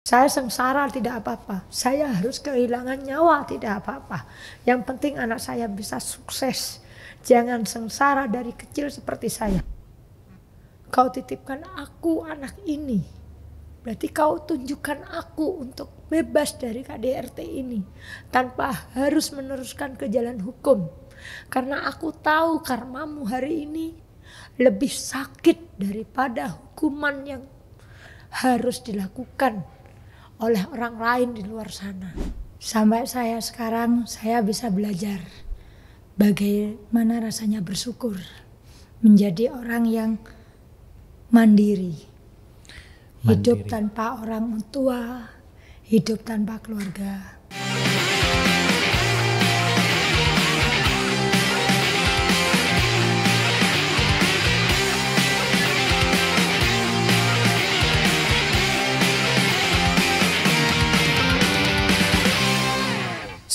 Saya sengsara tidak apa-apa, saya harus kehilangan nyawa tidak apa-apa. Yang penting anak saya bisa sukses, jangan sengsara dari kecil seperti saya. Kau titipkan aku anak ini, berarti kau tunjukkan aku untuk bebas dari KDRT ini tanpa harus meneruskan ke jalan hukum. Karena aku tahu karmamu hari ini lebih sakit daripada hukuman yang harus dilakukan oleh orang lain di luar sana. Sampai sekarang saya bisa belajar bagaimana rasanya bersyukur menjadi orang yang mandiri. Hidup tanpa orang tua, hidup tanpa keluarga.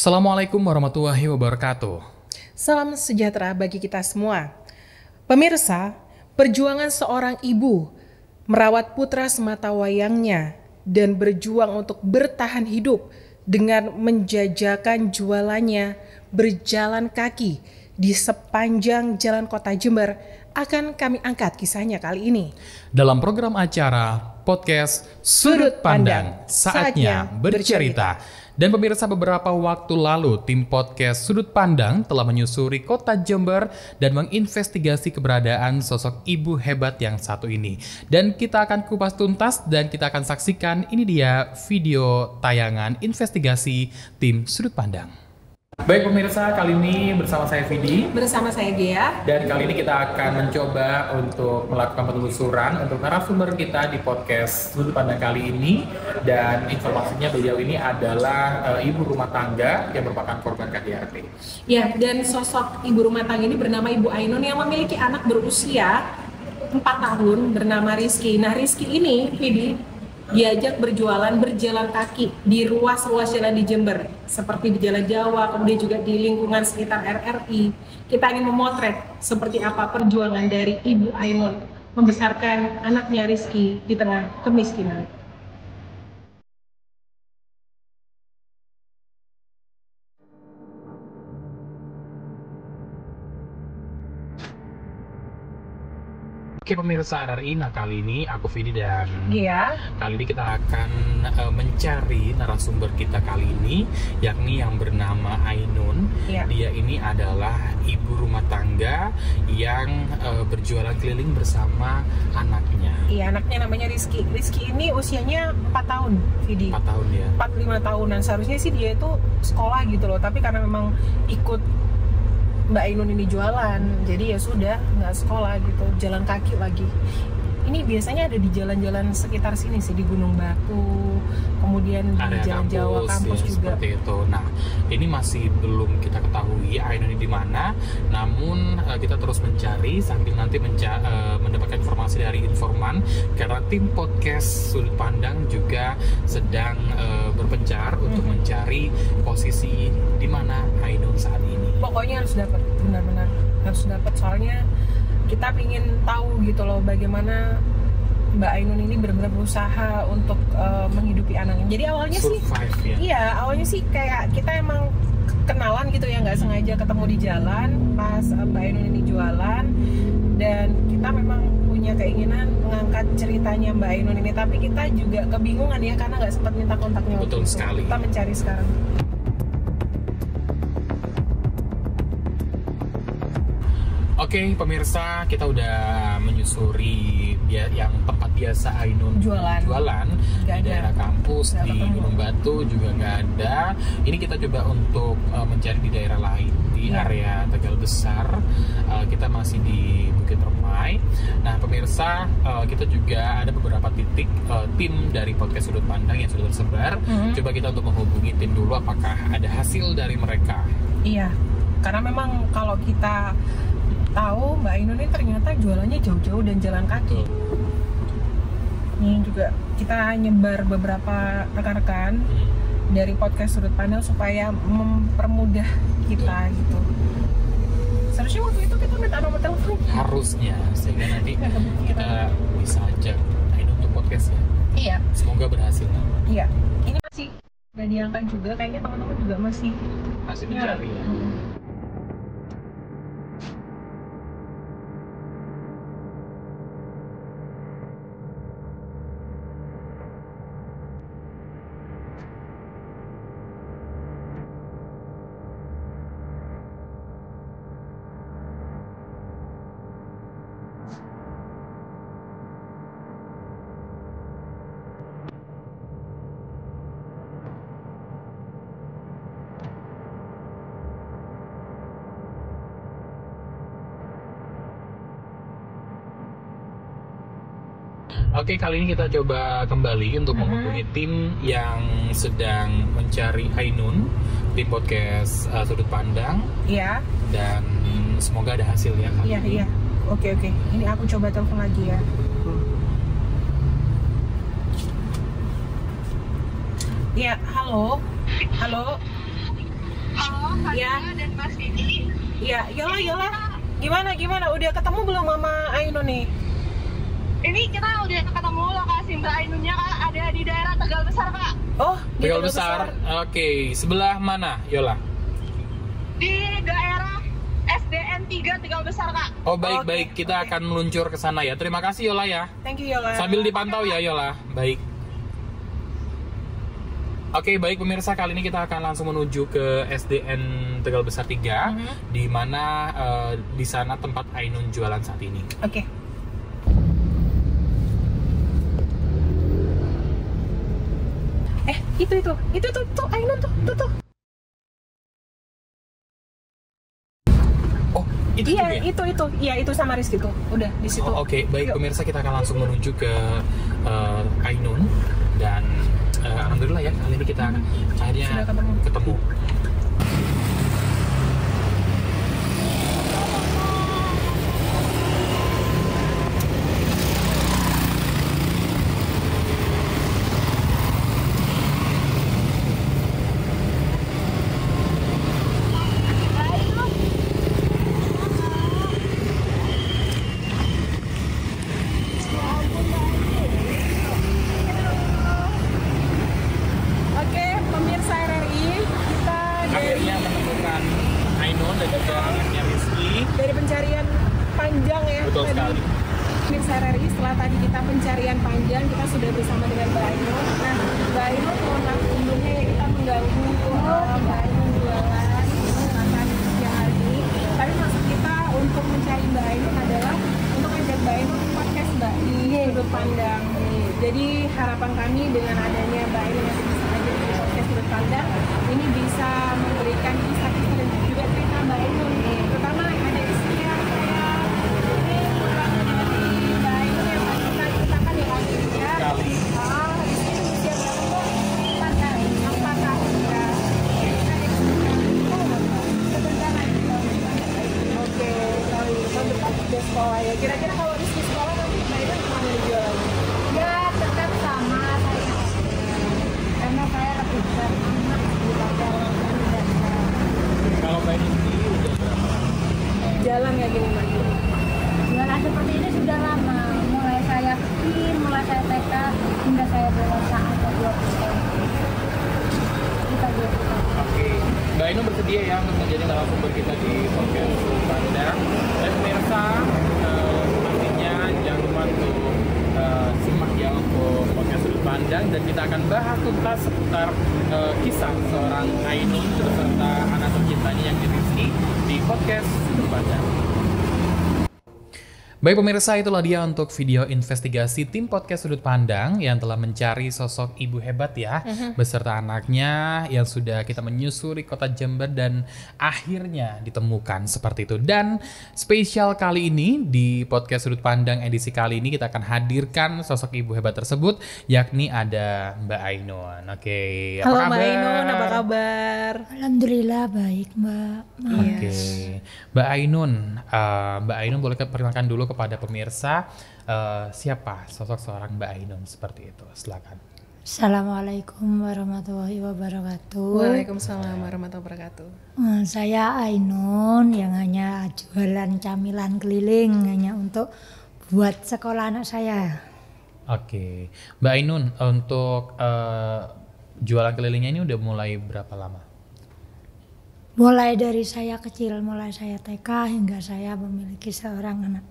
Assalamualaikum warahmatullahi wabarakatuh. Salam sejahtera bagi kita semua. Pemirsa, perjuangan seorang ibu merawat putra semata wayangnya dan berjuang untuk bertahan hidup dengan menjajakan jualannya berjalan kaki di sepanjang jalan kota Jember akan kami angkat kisahnya kali ini. Dalam program acara podcast Sudut Pandang, saatnya bercerita. Dan pemirsa, beberapa waktu lalu tim podcast Sudut Pandang telah menyusuri kota Jember dan menginvestigasi keberadaan sosok ibu hebat yang satu ini. Dan kita akan kupas tuntas dan kita akan saksikan, ini dia video tayangan investigasi tim Sudut Pandang. Baik pemirsa, kali ini bersama saya Vidi. Bersama saya Gea. Dan kali ini kita akan mencoba untuk melakukan penelusuran untuk narasumber kita di podcast Sudut Pandang kali ini. Dan informasinya beliau ini adalah ibu rumah tangga yang merupakan korban KDRT. Ya, dan sosok ibu rumah tangga ini bernama Ibu Ainun yang memiliki anak berusia 4 tahun bernama Rizky. Nah, Rizky ini, Vidi, diajak berjualan berjalan kaki di ruas-ruas jalan di Jember, seperti di Jalan Jawa, kemudian juga di lingkungan sekitar RRI. Kita ingin memotret seperti apa perjuangan dari Ibu Ainun membesarkan anaknya Rizky di tengah kemiskinan. Oke pemirsa RRI, nah kali ini aku Vidi dan Iya. kali ini kita akan mencari narasumber kita kali ini, yakni yang bernama Ainun. Iya. Dia ini adalah ibu rumah tangga yang berjualan keliling bersama anaknya. Iya, anaknya namanya Rizky. Rizky ini usianya 4 tahun, Vidi. 4 tahun ya. 4-5 tahunan. Seharusnya sih dia itu sekolah gitu loh, tapi karena memang ikut Mbak Ainun ini jualan, jadi ya sudah nggak sekolah gitu, jalan kaki lagi. Ini biasanya ada di jalan-jalan sekitar sini sih, di Gunung Batu, kemudian di Area Jalan Jawa kampus ya, juga. seperti itu. Nah, ini masih belum kita ketahui Ainun ini di mana. Namun kita terus mencari sambil nanti mendapatkan informasi dari informan, karena tim podcast Sudut Pandang juga sedang berpencar untuk mencari posisi di mana Ainun saat ini. Pokoknya harus dapat, benar-benar harus dapat, soalnya kita ingin tahu gitu loh bagaimana Mbak Ainun ini benar-benar berusaha untuk menghidupi anaknya. Jadi awalnya Survive, sih, ya? Iya, awalnya sih kayak kita emang kenalan gitu ya, nggak sengaja ketemu di jalan pas Mbak Ainun ini jualan, dan kita memang punya keinginan mengangkat ceritanya Mbak Ainun ini, tapi kita juga kebingungan ya karena nggak sempat minta kontaknya. Betul waktu itu. sekali. Kita mencari sekarang. Oke pemirsa, kita udah menyusuri yang tempat biasa Ainun Jualan. di Gak ada. daerah kampus, Gak di ketemu. Gunung Batu juga nggak ada. Ini kita coba untuk mencari di daerah lain, di area Tegal Besar. Kita masih di Bukit Remai. Nah pemirsa, kita juga ada beberapa titik tim dari podcast Sudut Pandang yang sudah tersebar. Coba kita untuk menghubungi tim dulu, apakah ada hasil dari mereka. Iya, karena memang kalau kita tahu Mbak Ainun ini ternyata jualannya jauh-jauh dan jalan kaki. Ini juga kita nyebar beberapa rekan-rekan dari podcast Sudut Pandang supaya mempermudah kita gitu. Seharusnya waktu itu kita minta nomor telepon. Harusnya, sehingga nanti kita bisa ajak Ainun untuk podcast ya. Iya. Semoga berhasil. Iya. Ini masih nggak diangkat juga, kayaknya teman-teman juga masih mencari ya. Oke, kali ini kita coba kembali untuk menghubungi tim yang sedang mencari Ainun, tim podcast Sudut Pandang. Iya. Dan semoga ada hasil ya. Iya, iya. Oke. Ini aku coba telepon lagi ya. Iya, halo. Halo, Fadila ya. dan Mas Didi. Iya, Yola. Gimana? Udah ketemu belum Mama Ainun nih? Ini kita udah ketemu lokasi Mbak Ainunnya, Kak. Ada di daerah Tegal Besar, Kak. Oh, di Tegal Tegal Besar. Oke, sebelah mana, Yola? Di daerah SDN 3 Tegal Besar, Kak. Oh, baik. Oke. Kita akan meluncur ke sana ya. Terima kasih Yola ya. Thank you, Yola. Sambil dipantau ya Yola. Baik. Oke, baik pemirsa, kali ini kita akan langsung menuju ke SDN Tegal Besar 3, di mana di sana tempat Ainun jualan saat ini. Oke. Itu tuh Ainun tuh. Oh, itu Iya, juga ya? itu. Iya, itu sama Rizky tuh. Udah di situ. Oh, oke, baik Yuk. pemirsa, kita akan langsung menuju ke Ainun dan alhamdulillah ya kali ini kita akhirnya Sudah ketemu. Oke, pemirsa RRI, kita akhirnya menemukan Ainun dan juga anaknya Rizky. dari pencarian panjang ya. Betul tadi. sekali. Pemirsa RRI, setelah tadi kita pencarian panjang, kita sudah bersama dengan Mbak Ainun. Nah, Mbak Ainun mohon maaf sebelumnya ya kita mengganggu Mbak Ainun jualan makan siang hari ini. Tapi maksud kita untuk mencari Mbak Ainun adalah untuk ngajak Mbak Ainun podcast Mbak di Sudut Pandang. Jadi harapan kami dengan adanya Mbak Ainun yang bisa hadir di podcast Sudut Pandang ini bisa memberikan kisah-kisah dan juga cerita Mbak Ainun nih. Terutama ada istri yang saya ini kurang dari Mbak Ainun yang pasti kita ceritakan ya akhirnya. Sekali. Di sini usia berapa kok? 4 tahun ya. Kita sebentar lagi. Oke, tahun depan sudah sekolah ya. Kira-kira kalau Rizky sekolah nanti Mbak Ainun kemana jualan? Ya tetap sama saya, karena saya lebih beranak di bagian Kalau Mbak Ainun sendiri udah berapa lama? Jalan kayak gini Mbak Ainun. jualan seperti ini sudah lama, mulai saya kecil, mulai saya TK hingga saya dewasa ada 20 tahun. Kita 20 tahun. Oke, Mbak Ainun bersedia ya untuk menjadi narasumber kita di podcast Sudut Pandang. Dan pemirsa, nantinya jangan lupa untuk simak ya untuk podcast Sudut Pandang, dan kita akan bahas tuntas seputar kisah seorang Ainun beserta anak tercintanya yang Rizky di podcast Sudut Pandang. Baik pemirsa, itulah dia untuk video investigasi tim podcast Sudut Pandang yang telah mencari sosok ibu hebat ya, beserta anaknya yang sudah kita menyusuri kota Jember dan akhirnya ditemukan seperti itu. Dan spesial kali ini di podcast Sudut Pandang edisi kali ini kita akan hadirkan sosok ibu hebat tersebut, yakni ada Mbak Ainun. Oke, apa Halo kabar? Mbak Ainun, apa kabar? Alhamdulillah baik Mbak. Oke, Mbak Ainun boleh perkenalkan dulu kepada pemirsa siapa sosok seorang Mbak Ainun seperti itu. Silakan. Assalamualaikum warahmatullahi wabarakatuh. Waalaikumsalam warahmatullahi wabarakatuh. Saya Ainun yang hanya jualan camilan keliling hanya untuk buat sekolah anak saya. Oke. Mbak Ainun, untuk jualan kelilingnya ini udah mulai berapa lama? Mulai dari saya kecil, mulai saya TK hingga saya memiliki seorang anak.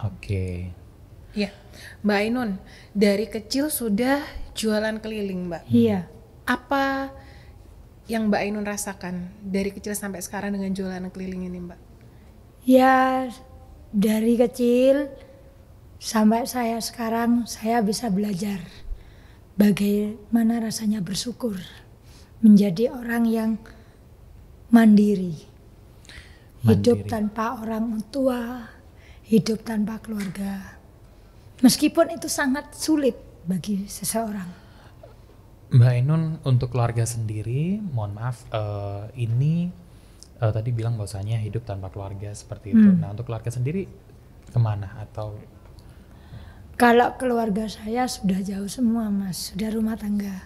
Oke. Ya, Mbak Ainun, dari kecil sudah jualan keliling, Mbak. Iya. Apa yang Mbak Ainun rasakan dari kecil sampai sekarang dengan jualan keliling ini, Mbak? Ya, dari kecil sampai saya sekarang saya bisa belajar bagaimana rasanya bersyukur, menjadi orang yang mandiri. Hidup tanpa orang tua, hidup tanpa keluarga. Meskipun itu sangat sulit bagi seseorang. Mbak Ainun, untuk keluarga sendiri, mohon maaf, ini tadi bilang bahwasanya hidup tanpa keluarga seperti itu. Nah, untuk keluarga sendiri kemana atau? Kalau keluarga saya sudah jauh semua, Mas, sudah rumah tangga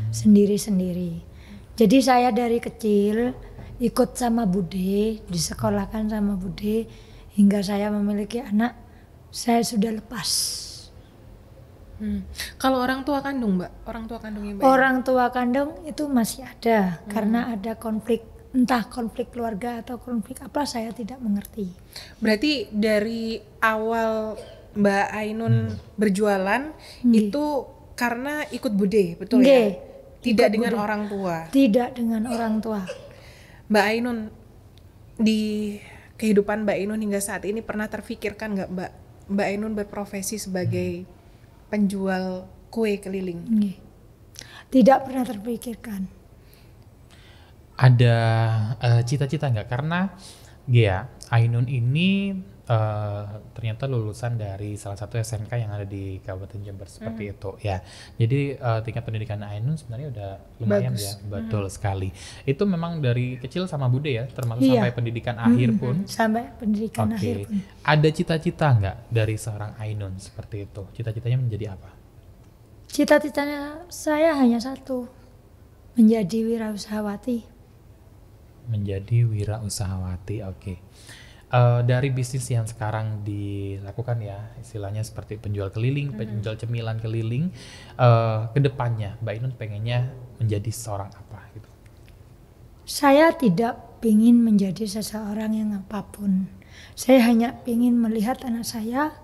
sendiri-sendiri. Jadi saya dari kecil ikut sama Bude, disekolahkan sama Bude, hingga saya memiliki anak, saya sudah lepas. Kalau orang tua kandung, Mbak, orang tua kandungnya Mbak? Orang tua kandung itu masih ada, karena ada konflik, entah konflik keluarga atau konflik apa, saya tidak mengerti. Berarti dari awal Mbak Ainun berjualan itu karena ikut Bude, betul ya? Nggih, Tidak ikut dengan Bude. orang tua. Tidak dengan orang tua. Mbak Ainun, di kehidupan Mbak Ainun hingga saat ini pernah terfikirkan nggak Mbak Ainun berprofesi sebagai penjual kue keliling? Nggih. Tidak pernah terpikirkan. Ada cita-cita nggak? Karena ya, Ainun ini ternyata lulusan dari salah satu SMK yang ada di Kabupaten Jember seperti itu ya. Jadi tingkat pendidikan Ainun sebenarnya udah lumayan Bagus. ya, betul sekali. Itu memang dari kecil sama Bude ya, termasuk Iya. sampai pendidikan akhir pun. Sampai pendidikan Oke. akhir pun. Ada cita-cita nggak dari seorang Ainun seperti itu? Cita-citanya menjadi apa? Cita-citanya saya hanya satu, menjadi wirausahawati. Menjadi wirausahawati, oke. Dari bisnis yang sekarang dilakukan ya, istilahnya seperti penjual keliling, penjual cemilan keliling, kedepannya Mbak Ainun pengennya menjadi seorang apa gitu? Saya tidak ingin menjadi seseorang yang apapun. Saya hanya ingin melihat anak saya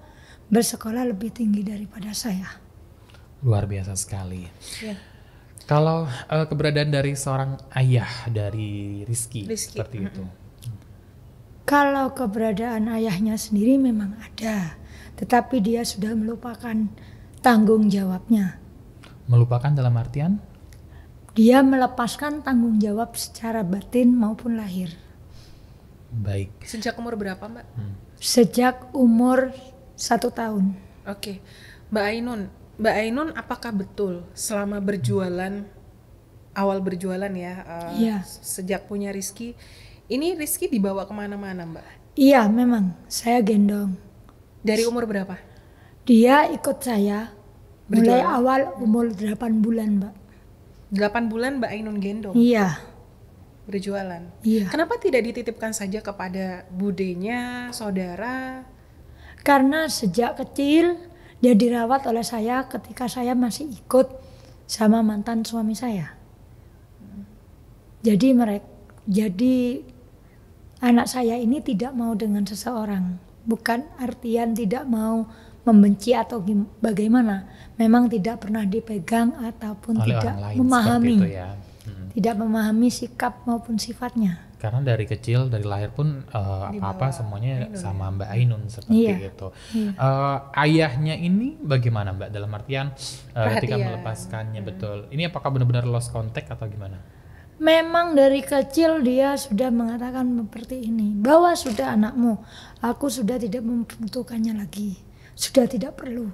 bersekolah lebih tinggi daripada saya. Luar biasa sekali. Ya. Kalau keberadaan dari seorang ayah dari Rizky. Seperti itu. Kalau keberadaan ayahnya sendiri memang ada, tetapi dia sudah melupakan tanggung jawabnya. Melupakan dalam artian? Dia melepaskan tanggung jawab secara batin maupun lahir. Baik. Sejak umur berapa, Mbak? Sejak umur 1 tahun. Oke. Mbak Ainun apakah betul selama berjualan, awal berjualan ya, Iya. sejak punya Rizky, ini Rizky dibawa kemana-mana, Mbak? Iya, memang saya gendong. Dari umur berapa? Dia ikut saya mulai Berjualan? awal umur 8 bulan, Mbak. 8 bulan Mbak Ainun gendong Iya, berjualan. iya. Kenapa tidak dititipkan saja kepada budenya, saudara? Karena sejak kecil dia dirawat oleh saya ketika saya masih ikut sama mantan suami saya. Jadi anak saya ini tidak mau dengan seseorang. Bukan artian tidak mau membenci atau bagaimana. Memang tidak pernah dipegang ataupun Oleh tidak orang lain memahami. seperti itu ya. Tidak memahami sikap maupun sifatnya. Karena dari kecil, dari lahir pun apa-apa semuanya sama Mbak Ainun seperti Iya, itu. iya. Ayahnya ini bagaimana Mbak? Dalam artian ketika Perhatian. melepaskannya, betul. Ini apakah benar-benar lost contact atau gimana? Memang dari kecil dia sudah mengatakan seperti ini, bahwa sudah anakmu, aku sudah tidak membutuhkannya lagi, sudah tidak perlu.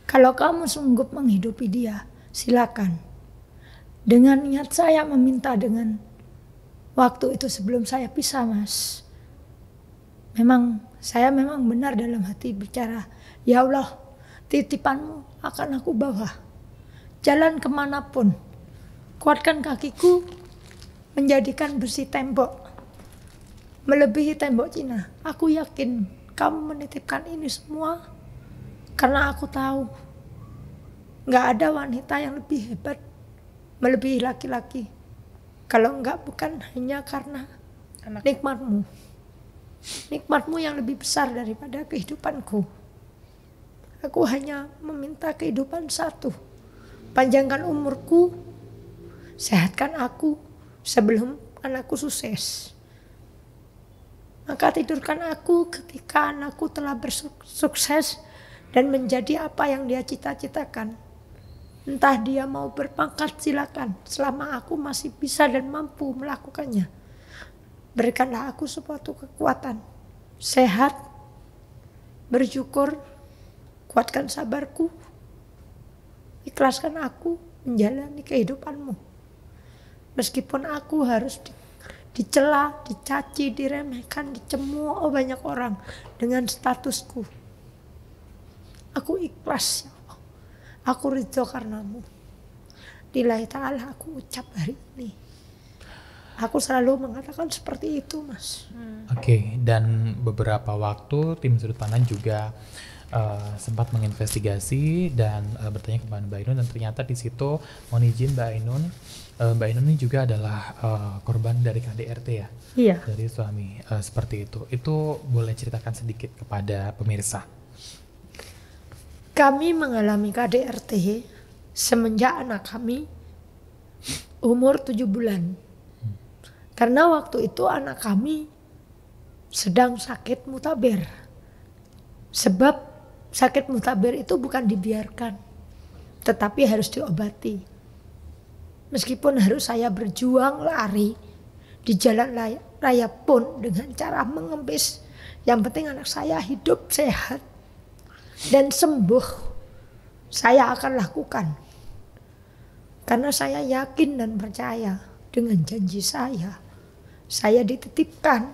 Kalau kamu sanggup menghidupi dia, silakan. Dengan niat saya meminta dengan waktu itu sebelum saya pisah, Mas. Saya memang benar dalam hati bicara, ya Allah, titipanmu akan aku bawa. Jalan kemanapun, kuatkan kakiku menjadikan besi tembok melebihi tembok Cina. Aku yakin kamu menitipkan ini semua Karena aku tahu nggak ada wanita yang lebih hebat melebihi laki-laki. Kalau enggak bukan hanya karena nikmatmu. Nikmatmu yang lebih besar daripada kehidupanku. Aku hanya meminta kehidupan satu. Panjangkan umurku, sehatkan aku sebelum anakku sukses. Maka tidurkan aku ketika anakku telah bersukses dan menjadi apa yang dia cita-citakan. Entah dia mau berpangkat, silakan. Selama aku masih bisa dan mampu melakukannya. Berikanlah aku suatu kekuatan. Sehat, bersyukur, kuatkan sabarku. Ikhlaskan aku menjalani kehidupanmu. Meskipun aku harus dicela, dicaci, diremehkan, dicemooh banyak orang dengan statusku. Aku ikhlas, ya Allah. Aku ridho karenamu. Lillahi ta'ala aku ucap hari ini. Aku selalu mengatakan seperti itu, Mas. Oke, dan beberapa waktu tim Sudut Pandang juga sempat menginvestigasi dan bertanya kepada Mbak Ainun, dan ternyata di situ mohon izin Mbak Ainun, Mbak Ainun ini juga adalah korban dari KDRT ya? Iya. Dari suami, seperti itu. Itu boleh ceritakan sedikit kepada pemirsa? Kami mengalami KDRT semenjak anak kami umur 7 bulan. Karena waktu itu anak kami sedang sakit mutabir. Sebab sakit mutabir itu bukan dibiarkan, tetapi harus diobati. Meskipun harus saya berjuang lari di jalan raya pun dengan cara mengemis. Yang penting anak saya hidup sehat dan sembuh, saya akan lakukan. Karena saya yakin dan percaya dengan janji saya dititipkan,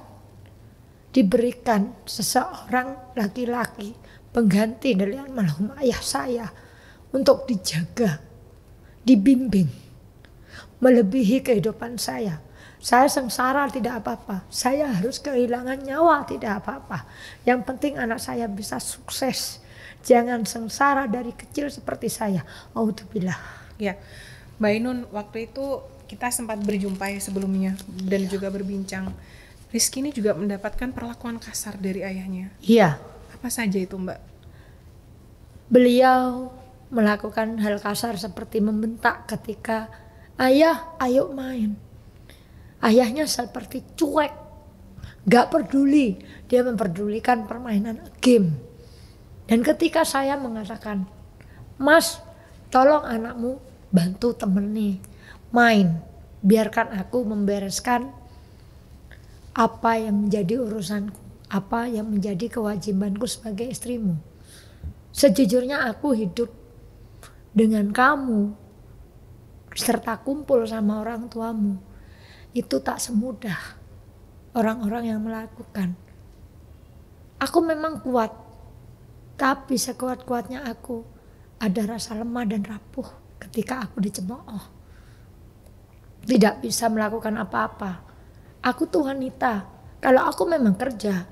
diberikan seseorang laki-laki pengganti dari almarhum ayah saya untuk dijaga, dibimbing, melebihi kehidupan saya. Saya sengsara tidak apa-apa, saya harus kehilangan nyawa tidak apa-apa. Yang penting anak saya bisa sukses. Jangan sengsara dari kecil seperti saya. Auzubillah. Ya, Mbak Ainun, waktu itu kita sempat berjumpa ya sebelumnya dan juga berbincang. Rizky ini juga mendapatkan perlakuan kasar dari ayahnya. Iya. Apa saja itu, Mbak? Beliau melakukan hal kasar seperti membentak ketika ayah ayo main. Ayahnya seperti cuek, gak peduli. Dia memperdulikan permainan game. Dan ketika saya mengatakan, Mas, tolong anakmu bantu temeni main, biarkan aku membereskan apa yang menjadi urusanku, apa yang menjadi kewajibanku sebagai istrimu. Sejujurnya aku hidup dengan kamu serta kumpul sama orang tuamu itu tak semudah orang-orang yang melakukan. Aku memang kuat, tapi sekuat-kuatnya aku ada rasa lemah dan rapuh ketika aku dicemooh. Tidak bisa melakukan apa-apa. Aku tuh wanita. Kalau aku memang kerja,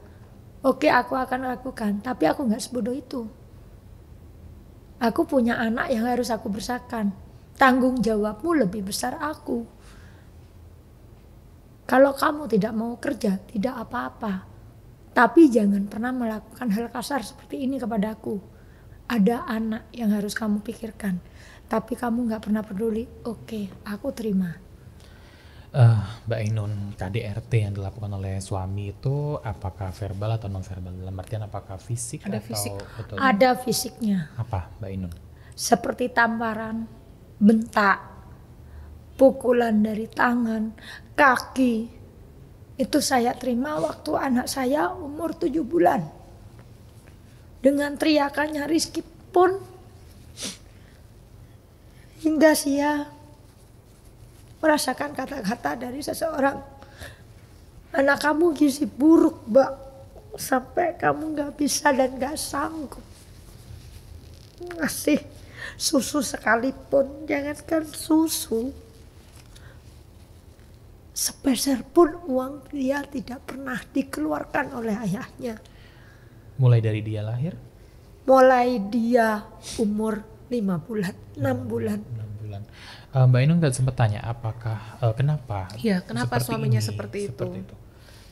oke aku akan lakukan. Tapi aku gak sebodoh itu. Aku punya anak yang harus aku besarkan. Tanggung jawabmu lebih besar aku. Kalau kamu tidak mau kerja, tidak apa-apa. Tapi jangan pernah melakukan hal kasar seperti ini kepadaku. Ada anak yang harus kamu pikirkan. Tapi kamu gak pernah peduli. Oke, aku terima. Mbak Ainun, KDRT yang dilakukan oleh suami itu apakah verbal atau non verbal? Dalam artian apakah fisik Ada atau fisik. betul? Ada fisiknya. Apa Mbak Ainun? Seperti tamparan, bentak, pukulan dari tangan, kaki. Itu saya terima waktu anak saya umur 7 bulan. Dengan teriakannya Rizky pun hingga saya merasakan kata-kata dari seseorang, anak kamu gizi buruk, Mbak, sampai kamu gak bisa dan gak sanggup ngasih susu sekalipun. Jangankan susu, sepeser pun uang dia tidak pernah dikeluarkan oleh ayahnya. Mulai dari dia lahir? mulai dia umur 5 bulan, 6 bulan. 6 bulan. Mbak Ainun nggak sempat tanya apakah kenapa? Iya, kenapa seperti suaminya ini, seperti itu?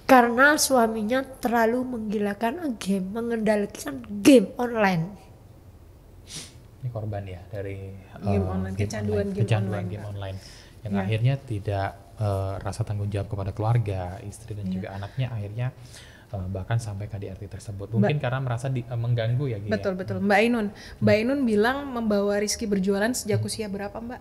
Karena suaminya terlalu menggilaikan game, mengendalikan game online. Ini korban ya dari Game online, kecanduan game online, game Kak. online yang Ya. akhirnya tidak rasa tanggung jawab kepada keluarga, istri dan juga anaknya akhirnya bahkan sampai KDRT tersebut. Mungkin karena merasa mengganggu ya. Gi, Betul ya? betul. Mbak Ainun bilang membawa Rizky berjualan sejak usia berapa, Mbak?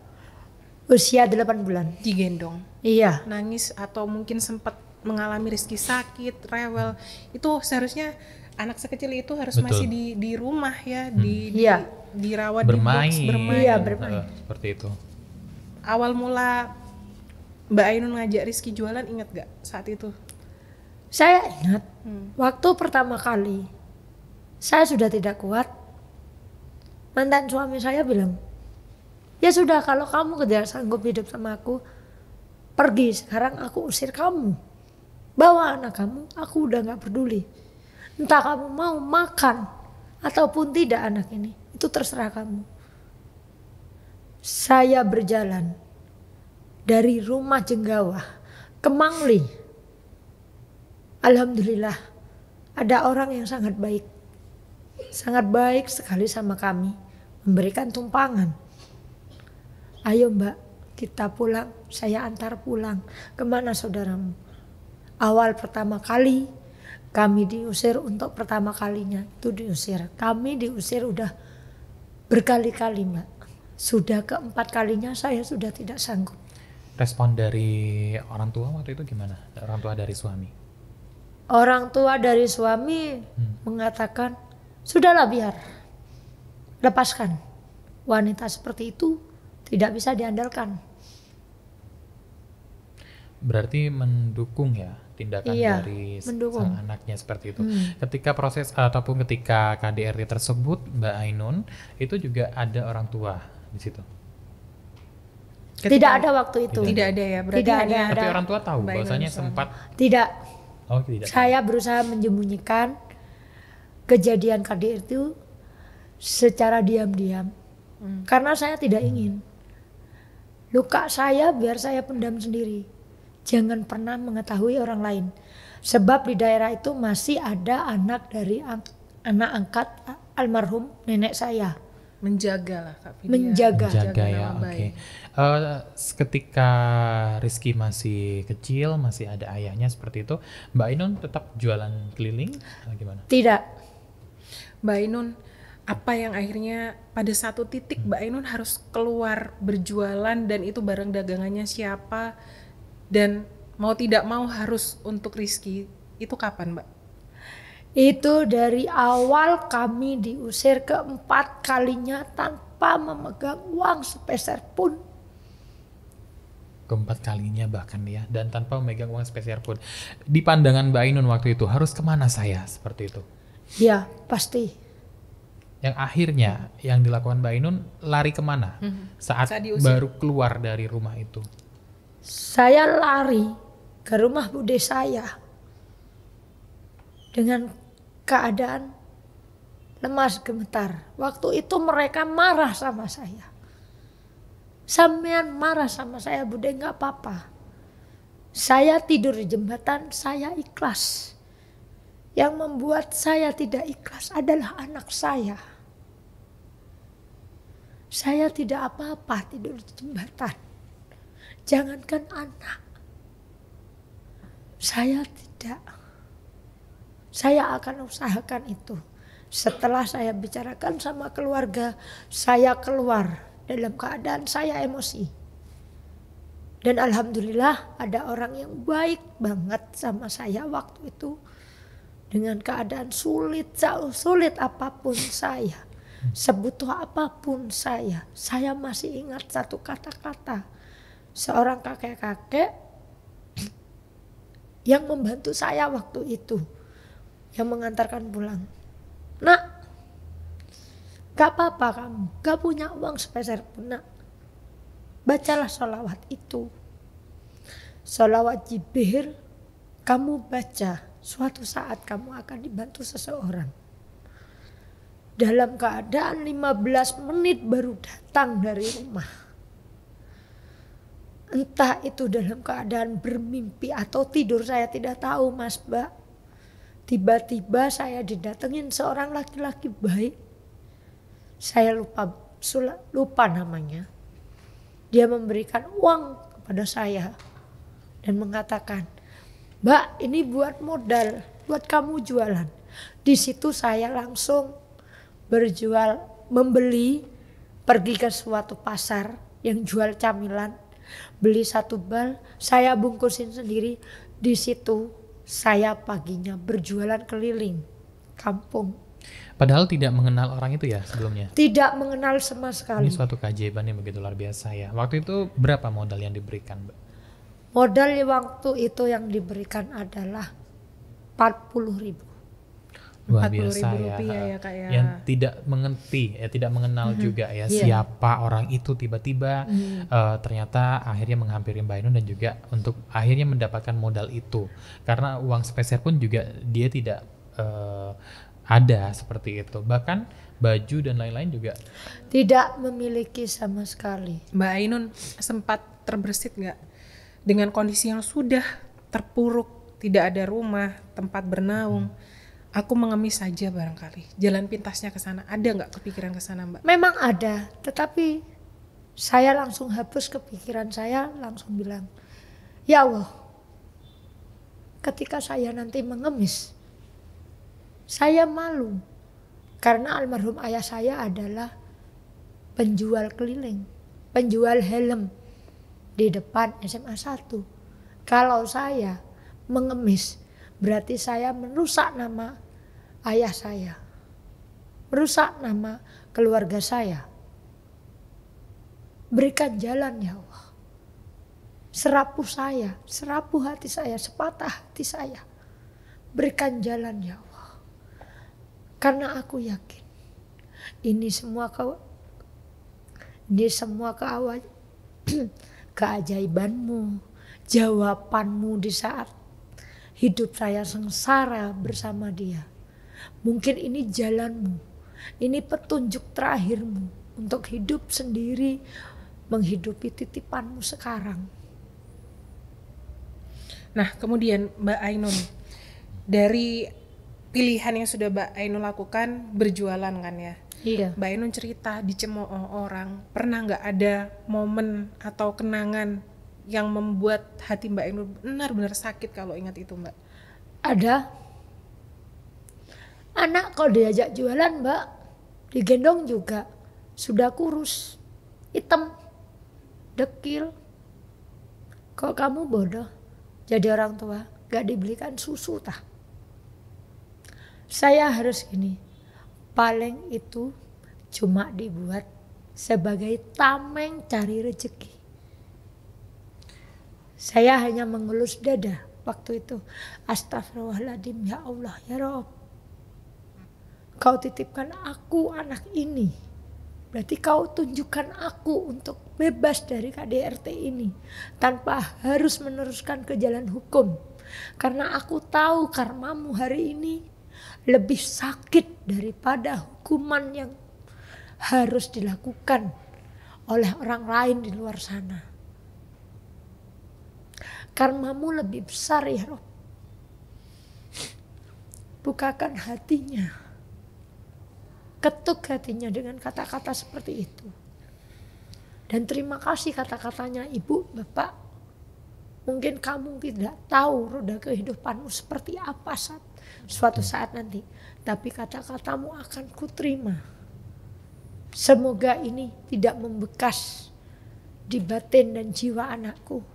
Usia 8 bulan. Digendong, Iya, nangis atau mungkin sempat mengalami Rizky sakit, rewel. Itu seharusnya anak sekecil itu harus Betul. masih di rumah ya, Iya. dirawat Bermain. di box, bermain. Iya, bermain. Seperti itu. Awal mula Mbak Ainun ngajak Rizky jualan, ingat gak saat itu? saya ingat waktu pertama kali saya sudah tidak kuat. Mantan suami saya bilang, ya sudah kalau kamu tidak sanggup hidup sama aku, pergi sekarang, aku usir kamu. Bawa anak kamu, aku udah gak peduli. Entah kamu mau makan ataupun tidak anak ini, itu terserah kamu. Saya berjalan dari rumah Jenggawah ke Mangli. Alhamdulillah ada orang yang sangat baik sekali sama kami, memberikan tumpangan. Ayo Mbak, kita pulang, saya antar pulang. Kemana saudaramu? Awal pertama kali kami diusir, untuk pertama kalinya itu diusir. Kami diusir udah berkali-kali Mbak. Sudah keempat kalinya saya sudah tidak sanggup. Respon dari orang tua waktu itu gimana? Orang tua dari suami? Orang tua dari suami mengatakan, sudahlah biar, lepaskan. Wanita seperti itu tidak bisa diandalkan. Berarti mendukung ya tindakan Iya, dari mendukung. sang anaknya seperti itu. Ketika proses ataupun ketika KDRT tersebut, Mbak Ainun, itu juga ada orang tua di situ. Tidak ada waktu itu. Tidak ada ya, berarti Tidak hanya ada. Tapi orang tua tahu Mbak Ainun bahwasanya suami. sempat. Tidak. Oh tidak. Saya berusaha menyembunyikan kejadian KDRT itu secara diam-diam. Karena saya tidak ingin. Luka saya biar saya pendam sendiri. Jangan pernah mengetahui orang lain. Sebab di daerah itu masih ada anak dari anak angkat almarhum nenek saya. Menjaga lah Kak Vidya. Menjaga. Jaga ya, nama oke. baik. Ketika Rizky masih kecil, masih ada ayahnya seperti itu, Mbak Ainun tetap jualan keliling, gimana? Tidak. Mbak Ainun, apa yang akhirnya pada satu titik Mbak Ainun harus keluar berjualan, dan itu barang dagangannya siapa, dan mau tidak mau harus untuk Rizky, itu kapan Mbak? Itu dari awal kami diusir keempat kalinya tanpa memegang uang sepeser pun. Keempat kalinya bahkan ya, dan tanpa memegang uang sepeser pun. Di pandangan Mbak Ainun waktu itu, harus kemana saya seperti itu? Ya pasti. Yang akhirnya yang dilakukan Mbak Ainun lari kemana saat Saat diusir. baru keluar dari rumah itu? Saya lari ke rumah bude saya dengan keadaan lemas gemetar. Waktu itu mereka marah sama saya. Sampean marah sama saya, bude, nggak apa-apa. Saya tidur di jembatan, saya ikhlas. Yang membuat saya tidak ikhlas adalah anak saya. Saya tidak apa-apa tidur di jembatan. Jangankan anak. Saya tidak. Saya akan usahakan itu. Setelah saya bicarakan sama keluarga, saya keluar dalam keadaan saya emosi. Dan alhamdulillah ada orang yang baik banget sama saya waktu itu. Dengan keadaan sulit, jauh sulit apapun saya. Sebutuh apapun saya masih ingat satu kata-kata. Seorang kakek-kakek yang membantu saya waktu itu. Yang mengantarkan pulang. Nak, gak apa-apa kamu, gak punya uang sepeser pun nak. Bacalah sholawat itu. Sholawat Jibril, kamu baca, suatu saat kamu akan dibantu seseorang. dalam keadaan 15 menit baru datang dari rumah. Entah itu dalam keadaan bermimpi atau tidur, saya tidak tahu Mas Mbak. Tiba-tiba saya didatengin seorang laki-laki baik. Saya lupa namanya. Dia memberikan uang kepada saya dan mengatakan, "Mbak, ini buat modal, buat kamu jualan." Di situ saya langsung membeli, pergi ke suatu pasar yang jual camilan, beli 1 bal, saya bungkusin sendiri. Di situ saya paginya berjualan keliling kampung. Padahal tidak mengenal orang itu ya sebelumnya? Tidak mengenal sama sekali. Ini suatu keajaiban yang begitu luar biasa ya. Waktu itu berapa modal yang diberikan, Mbak? Modal waktu itu yang diberikan adalah 40.000. Luar biasa ya. Ya, Kak, ya. Yang tidak mengerti, tidak mengenal juga ya siapa orang itu, tiba-tiba ternyata akhirnya menghampiri Mbak Ainun dan juga untuk akhirnya mendapatkan modal itu. Karena uang sepeser pun juga dia tidak ada seperti itu. Bahkan baju dan lain-lain juga tidak memiliki sama sekali. Mbak Ainun sempat terbersit nggak dengan kondisi yang sudah terpuruk, tidak ada rumah, tempat bernaung? Aku mengemis saja barangkali. Jalan pintasnya ke sana. Ada nggak kepikiran ke sana, Mbak? Memang ada, tetapi saya langsung hapus kepikiran saya, langsung bilang, "Ya Allah, ketika saya nanti mengemis, saya malu. Karena almarhum ayah saya adalah penjual keliling, penjual helm di depan SMA 1. Kalau saya mengemis, berarti saya merusak nama ayah saya, merusak nama keluarga saya. Berikan jalan ya Allah. Serapuh saya, serapuh hati saya, sepatah hati saya. Berikan jalan ya Allah. Karena aku yakin ini semua keajaibanmu, jawabanmu di saat hidup saya sengsara bersama dia. Mungkin ini jalanmu, ini petunjuk terakhirmu untuk hidup sendiri, menghidupi titipanmu sekarang." Nah, kemudian Mbak Ainun, dari pilihan yang sudah Mbak Ainun lakukan, berjualan kan ya? Iya. Mbak Ainun cerita dicemooh orang, pernah nggak ada momen atau kenangan yang membuat hati Mbak Ainun benar-benar sakit kalau ingat itu, Mbak? Ada. Anak kalau diajak jualan, Mbak, digendong juga sudah kurus, hitam, dekil. Kok kamu bodoh jadi orang tua, gak dibelikan susu tah? Saya harus gini, paling itu cuma dibuat sebagai tameng cari rezeki. Saya hanya mengelus dada waktu itu. Astagfirullahaladzim, ya Allah, ya Rob. Kau titipkan aku anak ini. Berarti kau tunjukkan aku untuk bebas dari KDRT ini. Tanpa harus meneruskan ke jalan hukum. Karena aku tahu karmamu hari ini lebih sakit daripada hukuman yang harus dilakukan oleh orang lain di luar sana. Karmamu lebih besar ya Rob. Bukakan hatinya. Ketuk hatinya dengan kata-kata seperti itu. Dan terima kasih kata-katanya Ibu, Bapak. Mungkin kamu tidak tahu roda kehidupanmu seperti apa suatu saat nanti. Tapi kata-katamu akan kuterima. Semoga ini tidak membekas di batin dan jiwa anakku.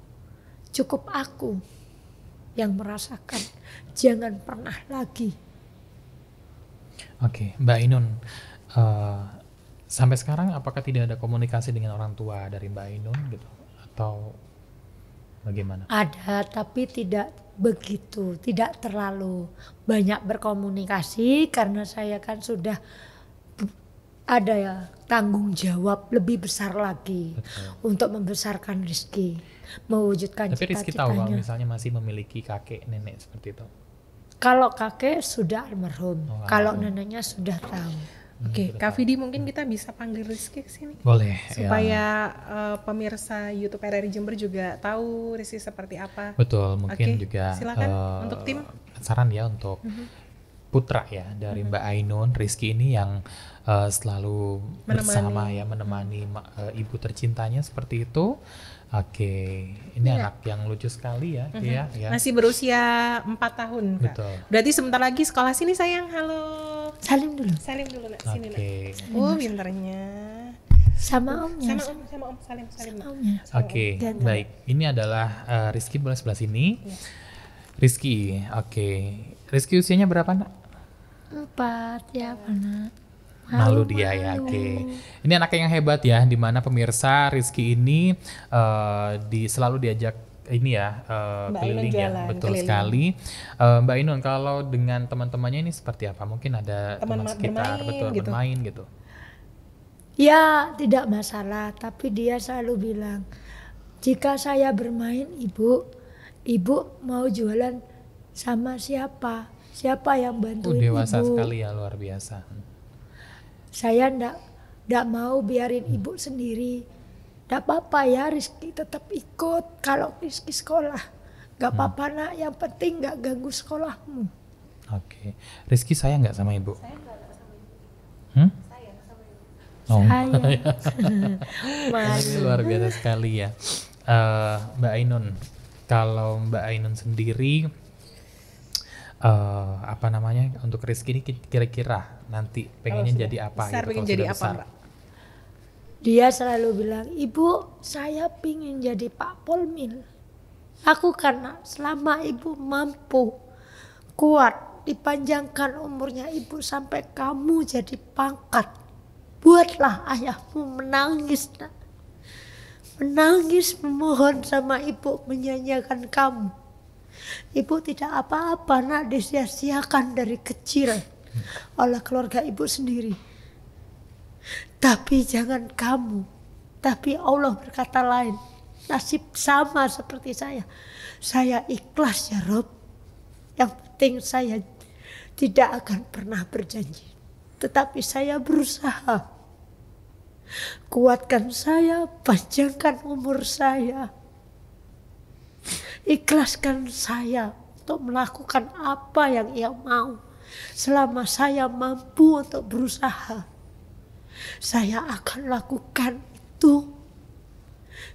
Cukup aku yang merasakan. Jangan pernah lagi. Oke, Mbak Ainun, sampai sekarang apakah tidak ada komunikasi dengan orang tua dari Mbak Ainun gitu, atau bagaimana? Ada, tapi tidak begitu, tidak terlalu banyak berkomunikasi karena saya kan sudah ada ya tanggung jawab lebih besar lagi. Betul. Untuk membesarkan Rizky, mewujudkan tapi cita-citanya. Rizky tahu kalau misalnya masih memiliki kakek nenek seperti itu? Kalau kakek sudah almarhum, kalau neneknya sudah tahu. Oke, Kak Vidi mungkin kita bisa panggil Rizky ke sini. Boleh. Supaya pemirsa YouTube RRI Jember juga tahu Rizky seperti apa. Betul, mungkin Oke, juga silakan untuk tim. saran ya untuk putra ya dari Mbak Ainun, Rizky ini yang selalu bersama ya, menemani ibu tercintanya seperti itu. Oke, ini anak yang lucu sekali ya, ya. Masih berusia 4 tahun, Kak. Betul. Berarti sebentar lagi sekolah. Sini sayang, halo. Salim dulu. Salim dulu nak, sini nak. Oke. Oh, pinternya. Sama omnya. Sama om, salim nak. Omnya. Oke, baik. Ini adalah Rizky, boleh sebelah sini. Rizky, oke. Rizky usianya berapa nak? 4 ya mana? Malu dia ya, oke. Ini anak yang hebat ya, dimana pemirsa Rizky ini selalu diajak ini ya Mbak keliling Ainun ya, jualan, betul keliling. sekali. Mbak Ainun, kalau dengan teman-temannya ini seperti apa? Mungkin ada teman sekitar, bermain betul, gitu. bermain gitu. Ya tidak masalah, tapi dia selalu bilang, jika saya bermain ibu mau jualan sama siapa? Siapa yang bantuin Dewasa ibu? sekali ya, luar biasa. Saya ndak mau biarin ibu sendiri. Ndak apa-apa ya Rizky tetap ikut kalau Rizky sekolah. Gak apa-apa nak, yang penting gak ganggu sekolahmu. Oke. Rizky sayang nggak sama ibu? Saya nggak sama ibu. Sayang sama ibu. Oh. Ini luar biasa sekali ya. Mbak Ainun, kalau Mbak Ainun sendiri apa namanya untuk Rizky ini kira-kira nanti pengennya jadi apa besar, gitu, pengen kalau jadi sudah apa, besar? Mbak? Dia selalu bilang, ibu saya pingin jadi Pak Polmil. Aku karena selama ibu mampu, kuat, dipanjangkan umurnya ibu sampai kamu jadi pangkat. Buatlah ayahmu menangis nak. Menangis memohon sama ibu menyanyiakan kamu. Ibu tidak apa-apa nak, disia-siakan dari kecil oleh keluarga ibu sendiri. Tapi jangan kamu, tapi Allah berkata lain. Nasib sama seperti saya. Saya ikhlas ya Rob. Yang penting saya tidak akan pernah berjanji. Tetapi saya berusaha. Kuatkan saya, panjangkan umur saya. Ikhlaskan saya untuk melakukan apa yang ia mau. Selama saya mampu untuk berusaha, saya akan lakukan itu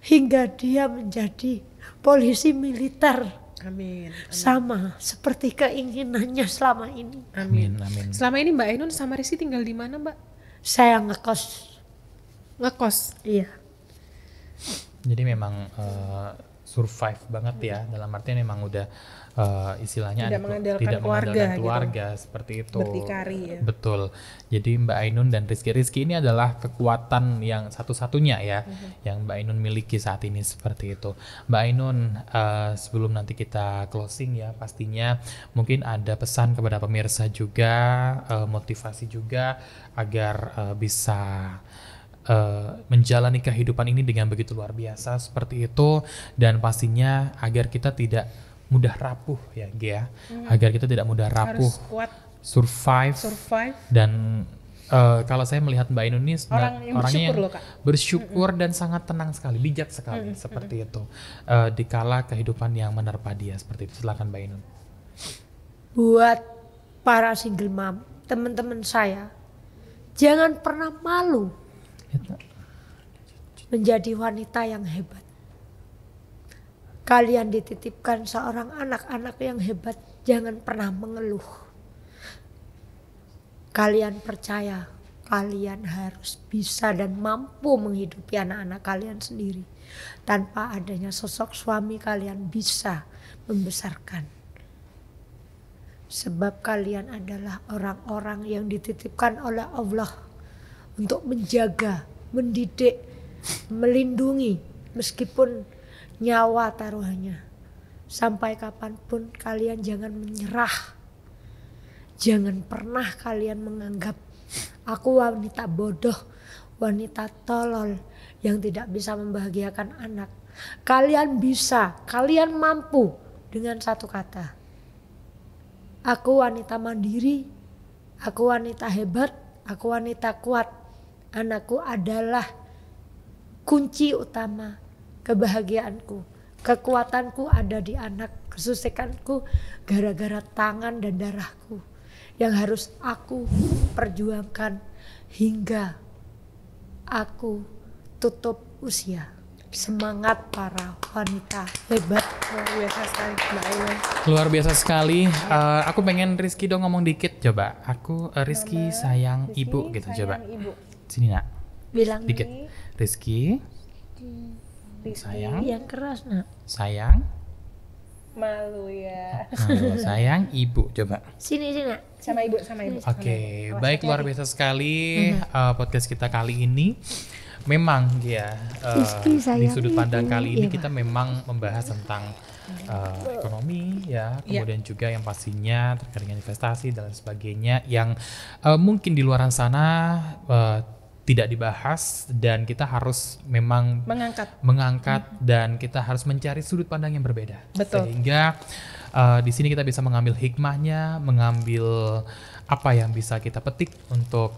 hingga dia menjadi polisi militer. Amin. Sama seperti keinginannya selama ini. Amin, amin. Selama ini Mbak Ainun sama Rizky tinggal di mana, Mbak? Saya ngekos. Ngekos. Iya. Jadi memang survive banget ya, dalam artian memang udah istilahnya Tidak mengandalkan keluarga gitu. Seperti itu. Berdikari ya. Betul. Jadi Mbak Ainun dan Rizky ini adalah kekuatan yang satu-satunya ya yang Mbak Ainun miliki saat ini seperti itu. Mbak Ainun, sebelum nanti kita closing ya, pastinya mungkin ada pesan kepada pemirsa juga, motivasi juga agar bisa menjalani kehidupan ini dengan begitu luar biasa seperti itu, dan pastinya agar kita tidak mudah rapuh ya Gia, agar kita tidak mudah rapuh, Harus kuat, survive. Dan kalau saya melihat Mbak Ainun ini orangnya yang bersyukur dan sangat tenang sekali, bijak sekali seperti itu dikala kehidupan yang menerpa dia seperti itu. Silakan Mbak Ainun. Buat para single mom, teman-teman saya, jangan pernah malu menjadi wanita yang hebat. Kalian dititipkan seorang anak-anak yang hebat, jangan pernah mengeluh. Kalian percaya, kalian harus bisa dan mampu menghidupi anak-anak kalian sendiri. Tanpa adanya sosok suami, kalian bisa membesarkan. Sebab kalian adalah orang-orang yang dititipkan oleh Allah untuk menjaga, mendidik, melindungi, meskipun nyawa taruhannya. Sampai kapanpun kalian jangan menyerah. Jangan pernah kalian menganggap aku wanita bodoh, wanita tolol yang tidak bisa membahagiakan anak. Kalian bisa, kalian mampu dengan satu kata. Aku wanita mandiri, aku wanita hebat, Aku wanita kuat. Anakku adalah kunci utama kebahagiaanku. Kekuatanku ada di anak. Kesusahanku gara-gara tangan dan darahku yang harus aku perjuangkan hingga aku tutup usia. Semangat para wanita hebat. Luar biasa sekali Mbak Ainun. Luar biasa sekali. Aku pengen Rizky dong ngomong dikit coba. Rizky sayang ibu gitu coba. Ibu. Sini nak. Bilang Dikit. Rizky. Sayang. yang keras nak. Sayang. Malu ya. Sayang ibu coba. Sini nak. Sama ibu. Oke, baik, luar biasa sekali podcast kita kali ini. Memang ya Rizky, di sayang sudut pandang ibu. kali ini Iya, kita memang membahas tentang ekonomi ya, kemudian juga yang pastinya terkait dengan investasi dan lain sebagainya yang mungkin di luaran sana tidak dibahas dan kita harus memang mengangkat dan kita harus mencari sudut pandang yang berbeda. Betul. Sehingga di sini kita bisa mengambil hikmahnya, mengambil apa yang bisa kita petik untuk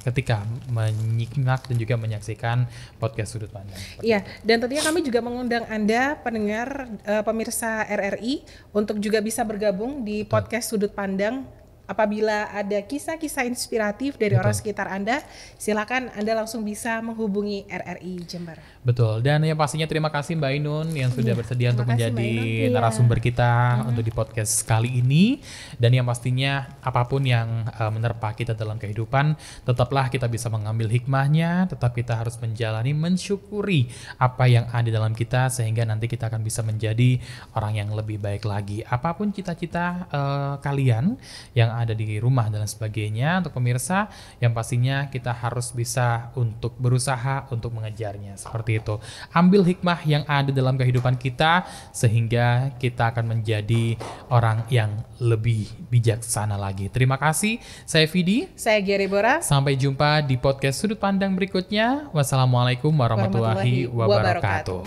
ketika menyimak dan juga menyaksikan podcast Sudut Pandang. Iya, dan tentunya kami juga mengundang Anda pendengar pemirsa RRI untuk juga bisa bergabung di podcast Sudut Pandang. Apabila ada kisah-kisah inspiratif dari orang sekitar Anda, silakan Anda langsung bisa menghubungi RRI Jember. Betul, dan yang pastinya terima kasih Mbak Ainun yang sudah bersedia untuk menjadi narasumber kita untuk di podcast kali ini. Dan yang pastinya apapun yang menerpa kita dalam kehidupan, tetaplah kita bisa mengambil hikmahnya, tetap kita harus menjalani, mensyukuri apa yang ada dalam kita sehingga nanti kita akan bisa menjadi orang yang lebih baik lagi. Apapun cita-cita kalian yang ada di rumah dan sebagainya, untuk pemirsa yang pastinya kita harus bisa untuk berusaha untuk mengejarnya seperti itu. Ambil hikmah yang ada dalam kehidupan kita sehingga kita akan menjadi orang yang lebih bijaksana lagi. Terima kasih. Saya Vidi. Saya Geri Bora. Sampai jumpa di podcast Sudut Pandang berikutnya. Wassalamualaikum warahmatullahi wabarakatuh.